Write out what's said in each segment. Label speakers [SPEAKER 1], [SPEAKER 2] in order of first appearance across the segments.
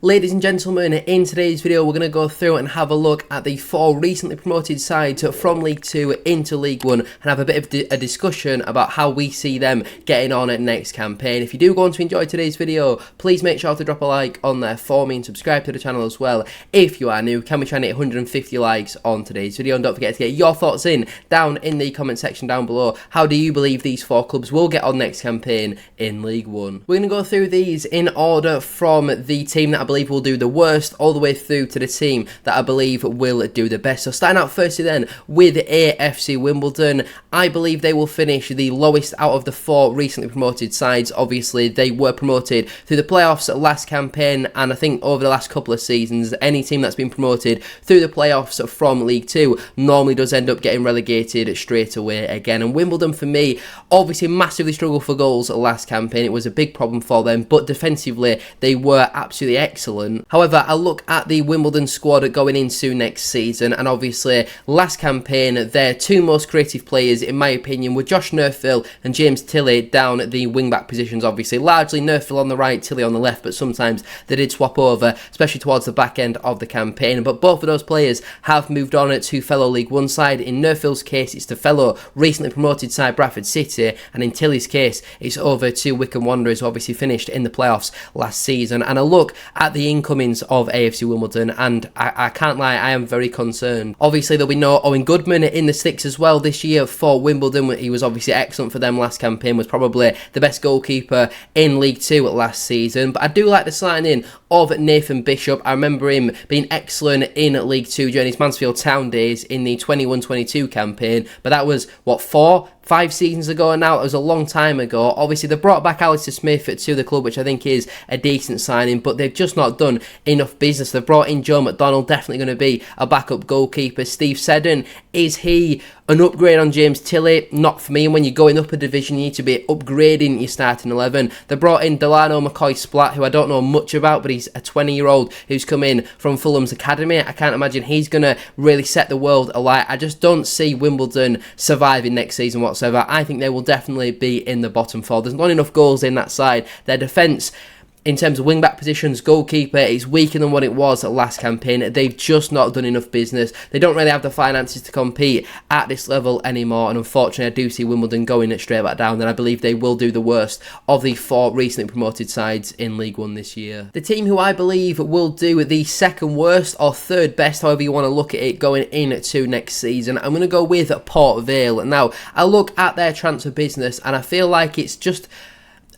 [SPEAKER 1] Ladies and gentlemen, in today's video we're going to go through and have a look at the 4 recently promoted sides from League 2 into League 1 and have a bit of a discussion about how we see them getting on at next campaign. If you do go on to enjoy today's video, please make sure to drop a like on there for me and subscribe to the channel as well. If you are new, can we try and hit 150 likes on today's video? And don't forget to get your thoughts in down in the comment section down below. How do you believe these 4 clubs will get on next campaign in League 1? We're going to go through these in order from the team that I believe will do the worst all the way through to the team that I believe will do the best. So starting out firstly then with AFC Wimbledon, I believe they will finish the lowest out of the 4 recently promoted sides. Obviously they were promoted through the playoffs last campaign, and I think over the last couple of seasons any team that's been promoted through the playoffs from League 2 normally does end up getting relegated straight away again. And Wimbledon for me obviously massively struggled for goals last campaign. It was a big problem for them, but defensively they were absolutely excellent. However, I look at the Wimbledon squad going into next season, and obviously last campaign their 2 most creative players in my opinion were Josh Nerfil and James Tilley down at the wing-back positions. Obviously largely Nerfil on the right, Tilley on the left, but sometimes they did swap over, especially towards the back end of the campaign. But both of those players have moved on to fellow League 1 side. In Nerfil's case it's to fellow recently promoted side Bradford City, and in Tilley's case it's over to Wycombe Wanderers, who obviously finished in the playoffs last season. And I look at the incomings of AFC Wimbledon and I can't lie, I am very concerned. Obviously there'll be no Owen Goodman in the sticks as well this year for Wimbledon. He was obviously excellent for them last campaign, was probably the best goalkeeper in League 2 last season. But I do like the signing of Nathan Bishop. I remember him being excellent in League 2 during his Mansfield Town days in the 21-22 campaign, but that was what, 4-5 seasons ago now. It was a long time ago. Obviously they brought back Alistair Smith to the club, which I think is a decent signing, but they've just not done enough business. They've brought in Joe McDonald, definitely going to be a backup goalkeeper. Steve Seddon, is he an upgrade on James Tilley? Not for me. And when you're going up a division, you need to be upgrading your starting 11. They brought in Delano McCoy-Splat, who I don't know much about, but he's a 20-year-old who's come in from Fulham's academy. I can't imagine he's going to really set the world alight. I just don't see Wimbledon surviving next season whatsoever. I think they will definitely be in the bottom 4. There's not enough goals in that side. Their defence, in terms of wing-back positions, goalkeeper, is weaker than what it was last campaign. They've just not done enough business. They don't really have the finances to compete at this level anymore, and unfortunately I do see Wimbledon going straight back down, and I believe they will do the worst of the 4 recently promoted sides in League 1 this year. The team who I believe will do the second worst or third best, however you want to look at it, going into next season, I'm going to go with Port Vale. Now, I look at their transfer business and I feel like it's just,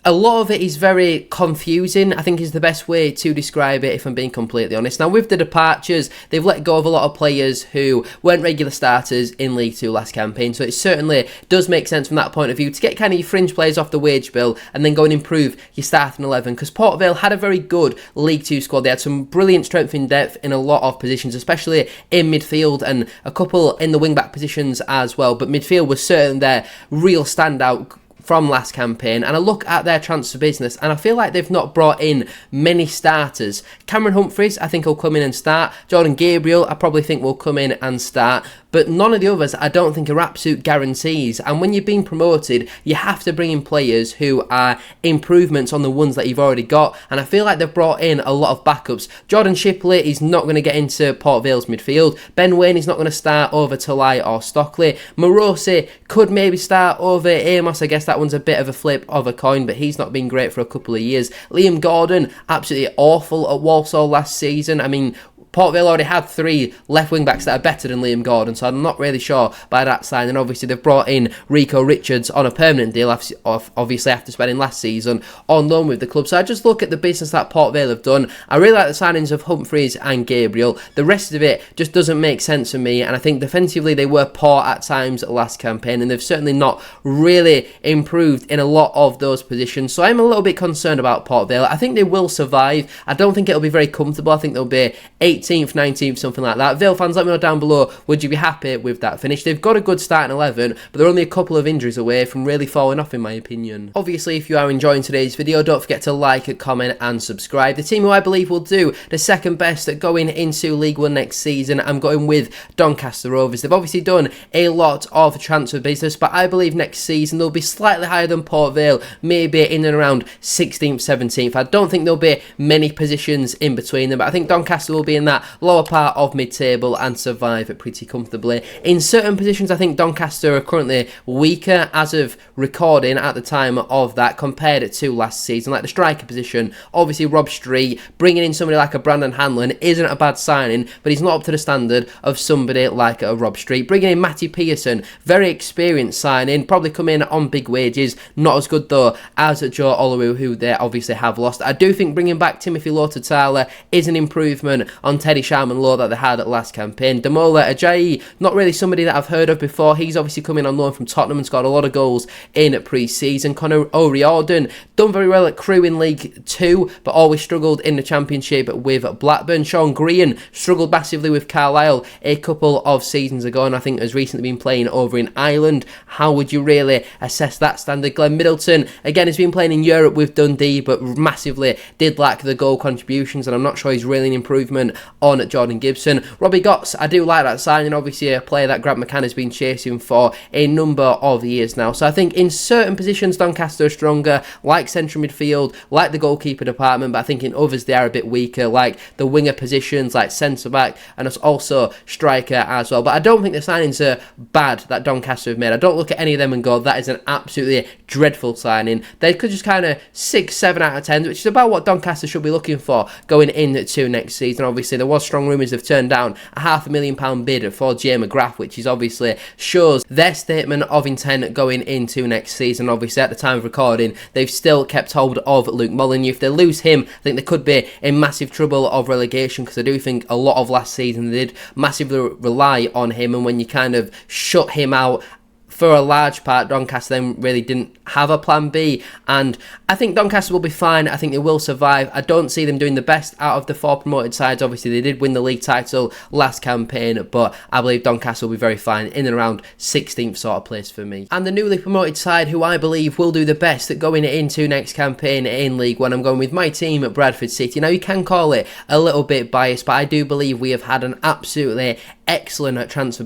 [SPEAKER 1] a lot of it is very confusing, I think is the best way to describe it, if I'm being completely honest. Now with the departures, they've let go of a lot of players who weren't regular starters in League 2 last campaign, so it certainly does make sense from that point of view to get kind of your fringe players off the wage bill and then go and improve your starting 11, because Port Vale had a very good League 2 squad. They had some brilliant strength in depth in a lot of positions, especially in midfield and a couple in the wing-back positions as well, but midfield was certainly their real standout from last campaign. And I look at their transfer business and I feel like they've not brought in many starters. Cameron Humphreys I think will come in and start. Jordan Gabriel I probably think will come in and start, but none of the others I don't think are absolute guarantees. And when you're being promoted, you have to bring in players who are improvements on the ones that you've already got, and I feel like they've brought in a lot of backups. Jordan Shipley is not going to get into Port Vale's midfield. Ben Wayne is not going to start over Talai or Stockley. Morosi could maybe start over Amos. I guess that one's a bit of a flip of a coin, but he's not been great for a couple of years. Liam Gordon, absolutely awful at Walsall last season. I mean, Port Vale already had 3 left wing backs that are better than Liam Gordon, so I'm not really sure by that sign. And obviously they've brought in Rico Richards on a permanent deal, obviously after spending last season on loan with the club. So I just look at the business that Port Vale have done. I really like the signings of Humphreys and Gabriel. The rest of it just doesn't make sense for me, and I think defensively they were poor at times last campaign, and they've certainly not really improved in a lot of those positions. So I'm a little bit concerned about Port Vale. I think they will survive. I don't think it'll be very comfortable. I think they'll be 8th 18th, 19th, something like that. Vale fans, let me know down below, would you be happy with that finish? They've got a good starting 11, but they're only a couple of injuries away from really falling off, in my opinion. Obviously, if you are enjoying today's video, don't forget to like, comment and subscribe. The team who I believe will do the second best at going into League One next season, I'm going with Doncaster Rovers. They've obviously done a lot of transfer business, but I believe next season they'll be slightly higher than Port Vale, maybe in and around 16th, 17th. I don't think there'll be many positions in between them, but I think Doncaster will be in that lower part of mid-table and survive it pretty comfortably. In certain positions, I think Doncaster are currently weaker as of recording at the time of that compared to last season. Like the striker position, obviously Rob Street, bringing in somebody like a Brandon Hanlon isn't a bad signing, but he's not up to the standard of somebody like a Rob Street. Bringing in Matty Pearson, very experienced signing, probably come in on big wages, not as good though as Joe Olowu, who they obviously have lost. I do think bringing back Timothy Lowe-Tyler is an improvement on Teddy Sharman-Lowe that they had at last campaign. Damola Ajayi, not really somebody that I've heard of before. He's obviously coming on loan from Tottenham and scored a lot of goals in pre-season. Connor O'Riordan, done very well at Crewe in League 2, but always struggled in the Championship with Blackburn. Sean Green struggled massively with Carlisle a couple of seasons ago, and I think has recently been playing over in Ireland. How would you really assess that standard? Glenn Middleton, again, has been playing in Europe with Dundee, but massively did lack the goal contributions, and I'm not sure he's really an improvement on Jordan Gibson. Robbie Gotts, I do like that signing, obviously a player that Grant McCann has been chasing for a number of years now. So I think in certain positions Doncaster are stronger, like central midfield, like the goalkeeper department, but I think in others they are a bit weaker, like the winger positions, like centre-back, and also striker as well. But I don't think the signings are bad that Doncaster have made. I don't look at any of them and go, that is an absolutely dreadful signing. They could just kind of 6, 7 out of 10, which is about what Doncaster should be looking for going into next season. Obviously, there was strong rumours they've turned down a £500,000 bid for Jay McGrath, which is obviously shows their statement of intent going into next season. Obviously, at the time of recording, they've still kept hold of Luke Molyneux. If they lose him, I think they could be in massive trouble of relegation, because I do think a lot of last season they did massively rely on him, and when you kind of shut him out for a large part, Doncaster then really didn't have a plan B, and I think Doncaster will be fine. I think they will survive. I don't see them doing the best out of the 4 promoted sides. Obviously, they did win the league title last campaign, but I believe Doncaster will be very fine, in and around 16th sort of place for me. And the newly promoted side, who I believe will do the best at going into next campaign in League One, I'm going with my team at Bradford City. Now, you can call it a little bit biased, but I do believe we have had an absolutely excellent transfer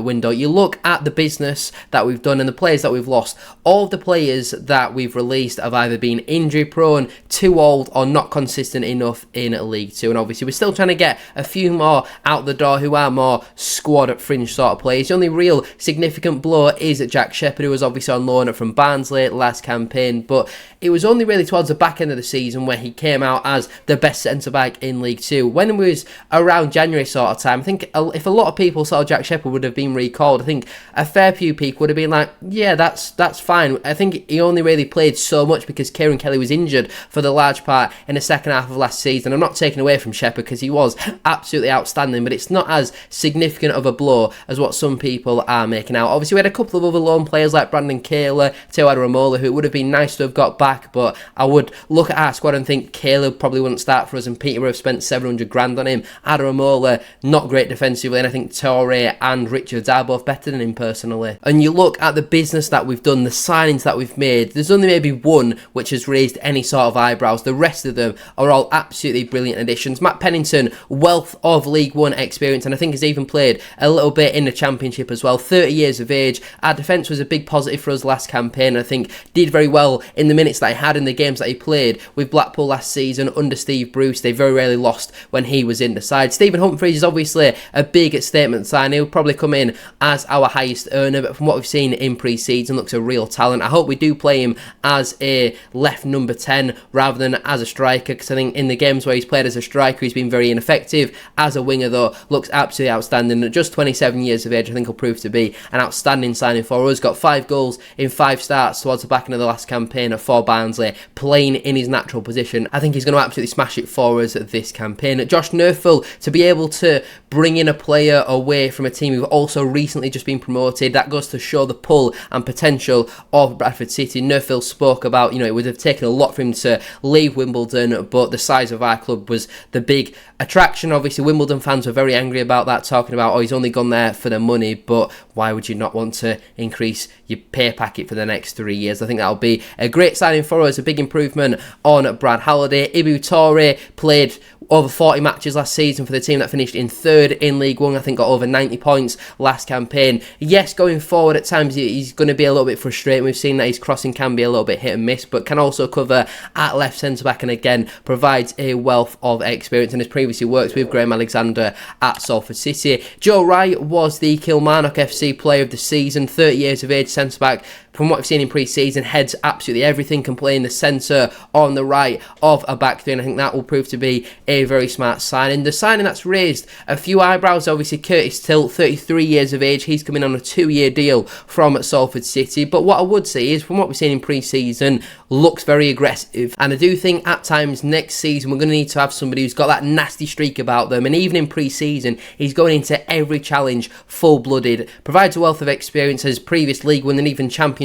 [SPEAKER 1] window. You look at the business that we've done and the players that we've lost. All of the players that we've released have either been injury prone, too old, or not consistent enough in League 2. And obviously we're still trying to get a few more out the door who are more squad fringe sort of players. The only real significant blow is Jack Shepherd, who was obviously on loan from Barnsley last campaign, but it was only really towards the back end of the season where he came out as the best centre-back in League 2. When it was around January sort of time, I think if a lot of people saw Jack Shepherd would have been recalled, I think a fair few people would have been like, yeah, that's fine. I think he only really played so much because Kieran Kelly was injured for the large part in the second half of last season. I'm not taking away from Shepherd because he was absolutely outstanding, but it's not as significant of a blow as what some people are making out. Obviously, we had a couple of other loan players like Brandon Kayla, Teo Adaramola, who it would have been nice to have got back, but I would look at our squad and think Kayla probably wouldn't start for us, and Peterborough have spent 700 grand on him. Adaramola, not great defensively, and I think Torre and Richards are both better than him personally. And you look at the business that we've done, the signings that we've made, there's only maybe one which has raised any sort of eyebrows. The rest of them are all absolutely brilliant additions. Matt Pennington, wealth of League One experience, and I think has even played a little bit in the Championship as well. 30 years of age. Our defence was a big positive for us last campaign, I think did very well in the minutes that he had in the games that he played with Blackpool last season under Steve Bruce. They very rarely lost when he was in the side. Stephen Humphreys is obviously a big statement sign. He'll probably come in as our highest earner, but from what we've seen in pre-season, looks a real talent. I hope we do play him as a left number 10 rather than as a striker, because I think in the games where he's played as a striker he's been very ineffective. As a winger though, looks absolutely outstanding. At just 27 years of age, I think he'll prove to be an outstanding signing for us. Got 5 goals in 5 starts towards the back end of the last campaign for Barnsley, playing in his natural position. I think he's going to absolutely smash it for us at this campaign. Josh Nerfel, to be able to bring in a player year away from a team who've also recently just been promoted. That goes to show the pull and potential of Bradford City. Neville spoke about, it would have taken a lot for him to leave Wimbledon, but the size of our club was the big attraction. Obviously, Wimbledon fans were very angry about that, talking about, he's only gone there for the money, but why would you not want to increase your pay packet for the next 3 years? I think that'll be a great signing for us, a big improvement on Brad Halliday. Ibu Toure played over 40 matches last season for the team that finished in 3rd in League One. I think got over 90 points last campaign. Yes, going forward at times he's going to be a little bit frustrating. We've seen that his crossing can be a little bit hit and miss, but can also cover at left centre back, and again provides a wealth of experience and has previously worked with Graham Alexander at Salford City. Joe Wright was the Kilmarnock FC Player of the Season, 30 years of age, centre back. From what I've seen in pre-season, heads absolutely everything, can play in the centre, on the right of a back three, and I think that will prove to be a very smart signing. The signing that's raised a few eyebrows, obviously Curtis Tilt, 33 years of age, he's coming on a 2-year deal from Salford City, but what I would say is, from what we've seen in pre-season, looks very aggressive, and I do think at times next season we're going to need to have somebody who's got that nasty streak about them, and even in pre-season he's going into every challenge full-blooded, provides a wealth of experience, has previous League One and even Championship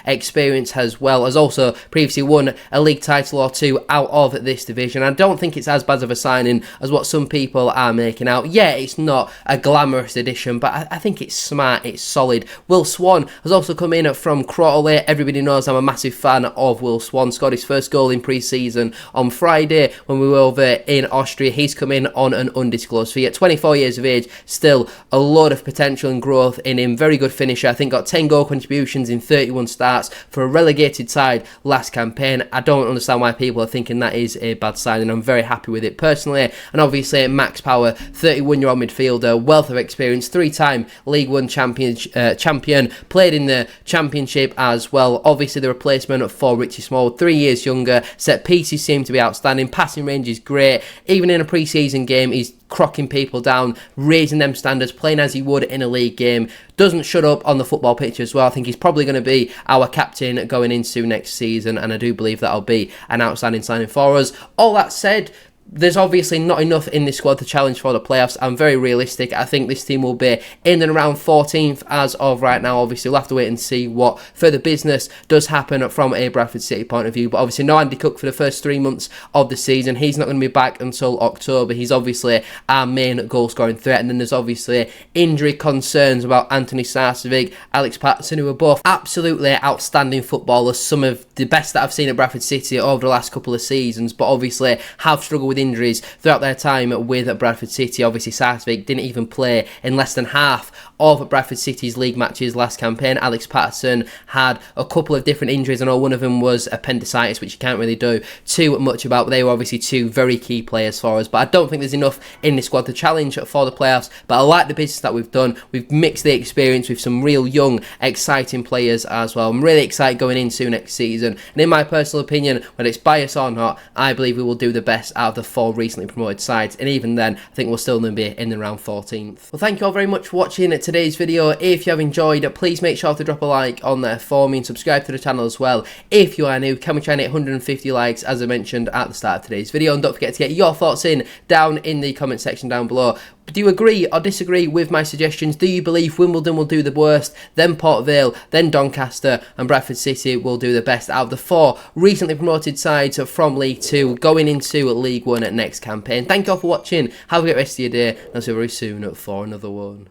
[SPEAKER 1] experience as well, has also previously won a league title or two out of this division. I don't think it's as bad of a signing as what some people are making out. Yeah, it's not a glamorous addition, but I think it's smart, it's solid. Will Swan has also come in from Crawley. Everybody knows I'm a massive fan of Will Swan. Scored his first goal in pre-season on Friday when we were over in Austria. He's come in on an undisclosed fee at 24 years of age. Still a lot of potential and growth in him. Very good finisher. I think got 10 goal contributions in 31 starts for a relegated side last campaign. I don't understand why people are thinking that is a bad sign, and I'm very happy with it personally. And obviously Max Power, 31-year-old midfielder, wealth of experience, 3-time League One champion, played in the Championship as well. Obviously the replacement for Richie Small, 3 years younger. Set pieces seem to be outstanding, passing range is great. Even in a pre-season game he's crocking people down, raising them standards, playing as he would in a league game. Doesn't shut up on the football pitch as well. I think he's probably going to be our captain going into next season, and I do believe that'll be an outstanding signing for us. All that said, there's obviously not enough in this squad to challenge for the playoffs. I'm very realistic. I think this team will be in and around 14th as of right now. Obviously, we'll have to wait and see what further business does happen from a Bradford City point of view. But obviously, no Andy Cook for the first 3 months of the season. He's not going to be back until October. He's obviously our main goal-scoring threat. And then there's obviously injury concerns about Anthony Sarcevic, Alex Patterson, who are both absolutely outstanding footballers. Some of the best that I've seen at Bradford City over the last couple of seasons, but obviously have struggled with injuries throughout their time with Bradford City. Obviously Sarcevic didn't even play in less than half of Bradford City's league matches last campaign. Alex Patterson had a couple of different injuries. I know one of them was appendicitis, which you can't really do too much about, but they were obviously two very key players for us. But I don't think there's enough in this squad to challenge for the playoffs, but I like the business that we've done. We've mixed the experience with some real young, exciting players as well. I'm really excited going into next season, and in my personal opinion, whether it's bias or not, I believe we will do the best out of the 4 recently promoted sides, and even then I think we'll still going to be in and around 14th. Well, thank you all very much for watching today's video. If you have enjoyed it, please make sure to drop a like on there for me and subscribe to the channel as well. If you are new, can we try and hit 150 likes as I mentioned at the start of today's video, and don't forget to get your thoughts in down in the comment section down below. Do you agree or disagree with my suggestions? Do you believe Wimbledon will do the worst, then Port Vale, then Doncaster, and Bradford City will do the best out of the 4 recently promoted sides from League 2 going into League 1 next campaign? Thank you all for watching. Have a great rest of your day, and I'll see you very soon for another one.